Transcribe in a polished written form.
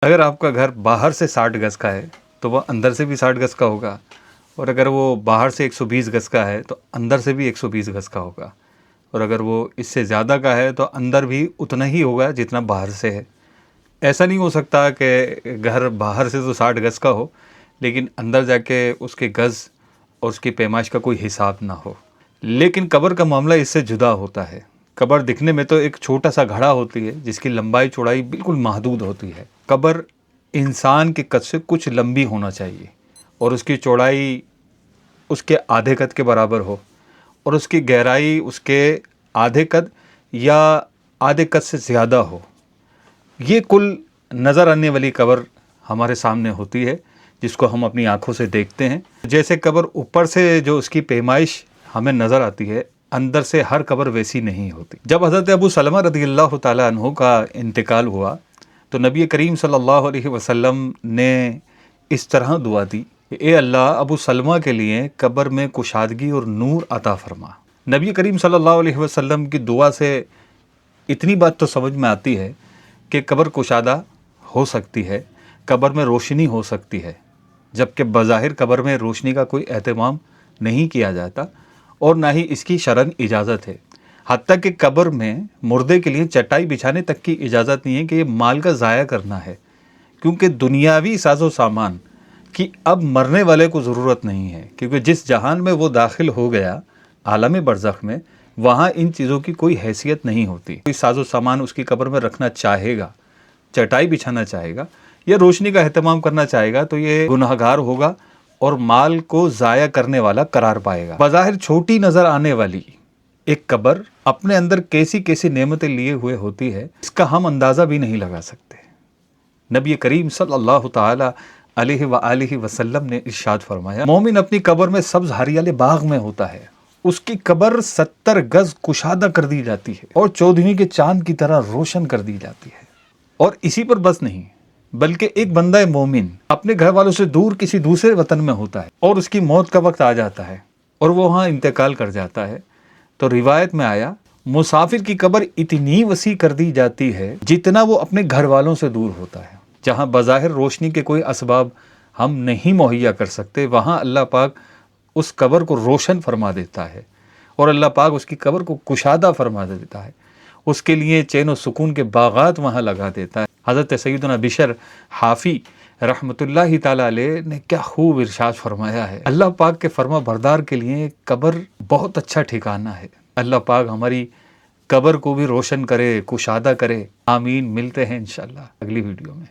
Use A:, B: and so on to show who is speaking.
A: اگر آپ کا گھر باہر سے 60 گز کا ہے تو وہ اندر سے بھی 60 گز کا ہوگا، اور اگر وہ باہر سے 120 گز کا ہے تو اندر سے بھی 120 گز کا ہوگا، اور اگر وہ اس سے زیادہ کا ہے تو اندر بھی اتنا ہی ہوگا جتنا باہر سے ہے۔ ایسا نہیں ہو سکتا کہ گھر باہر سے تو 60 گز کا ہو لیکن اندر جا کے اس کے گز اور اس کی پیمائش کا کوئی حساب نہ ہو۔ لیکن قبر کا معاملہ اس سے جدا ہوتا ہے۔ قبر دکھنے میں تو ایک چھوٹا سا گھڑا ہوتی ہے جس کی لمبائی چوڑائی بالکل محدود ہوتی ہے۔ قبر انسان کے قد سے کچھ لمبی ہونا چاہیے اور اس کی چوڑائی اس کے آدھے قد کے برابر ہو، اور اس کی گہرائی اس کے آدھے قد یا آدھے قد سے زیادہ ہو۔ یہ کل نظر آنے والی قبر ہمارے سامنے ہوتی ہے جس کو ہم اپنی آنکھوں سے دیکھتے ہیں۔ جیسے قبر اوپر سے جو اس کی پیمائش ہمیں نظر آتی ہے، اندر سے ہر قبر ویسی نہیں ہوتی۔ جب حضرت ابو سلمہ رضی اللہ تعالیٰ عنہ کا انتقال ہوا تو نبی کریم صلی اللہ علیہ وسلم نے اس طرح دعا دی کہ اے اللہ، ابو سلمہ کے لیے قبر میں کشادگی اور نور عطا فرما۔ نبی کریم صلی اللہ علیہ وسلم کی دعا سے اتنی بات تو سمجھ میں آتی ہے کہ قبر کشادہ ہو سکتی ہے، قبر میں روشنی ہو سکتی ہے، جبکہ بظاہر قبر میں روشنی کا کوئی اہتمام نہیں کیا جاتا اور نہ ہی اس کی شرعاً اجازت ہے۔ حتیٰ کہ قبر میں مردے کے لیے چٹائی بچھانے تک کی اجازت نہیں ہے کہ یہ مال کا ضائع کرنا ہے، کیونکہ دنیاوی ساز و سامان کی اب مرنے والے کو ضرورت نہیں ہے، کیونکہ جس جہان میں وہ داخل ہو گیا، عالم برزخ میں، وہاں ان چیزوں کی کوئی حیثیت نہیں ہوتی۔ کوئی ساز و سامان اس کی قبر میں رکھنا چاہے گا، چٹائی بچھانا چاہے گا یا روشنی کا اہتمام کرنا چاہے گا تو یہ گنہگار ہوگا اور مال کو ضائع کرنے والا قرار پائے گا۔ بظاہر چھوٹی نظر آنے والی ایک قبر اپنے اندر کیسی کیسی نعمتیں لیے ہوئے ہوتی ہے، اس کا ہم اندازہ بھی نہیں لگا سکتے۔ نبی کریم صلی اللہ تعالی علیہ وآلہ وسلم نے ارشاد فرمایا، مومن اپنی قبر میں سبز ہریالے باغ میں ہوتا ہے، اس کی قبر 70 گز کشادہ کر دی جاتی ہے اور 14ویں کے چاند کی طرح روشن کر دی جاتی ہے۔ اور اسی پر بس نہیں، بلکہ ایک بندہ مومن اپنے گھر والوں سے دور کسی دوسرے وطن میں ہوتا ہے اور اس کی موت کا وقت آ جاتا ہے اور وہ وہاں انتقال کر جاتا ہے، تو روایت میں آیا مسافر کی قبر اتنی وسیع کر دی جاتی ہے جتنا وہ اپنے گھر والوں سے دور ہوتا ہے۔ جہاں بظاہر روشنی کے کوئی اسباب ہم نہیں مہیا کر سکتے، وہاں اللہ پاک اس قبر کو روشن فرما دیتا ہے اور اللہ پاک اس کی قبر کو کشادہ فرما دیتا ہے، اس کے لیے چین و سکون کے باغات وہاں لگا دیتا ہے۔ حضرت سیدنا بشر حافی رحمۃ اللہ تعالیٰ علیہ نے کیا خوب ارشاد فرمایا ہے، اللہ پاک کے فرما بردار کے لیے قبر بہت اچھا ٹھکانہ ہے۔ اللہ پاک ہماری قبر کو بھی روشن کرے، کشادہ کرے، آمین۔ ملتے ہیں انشاءاللہ اگلی ویڈیو میں۔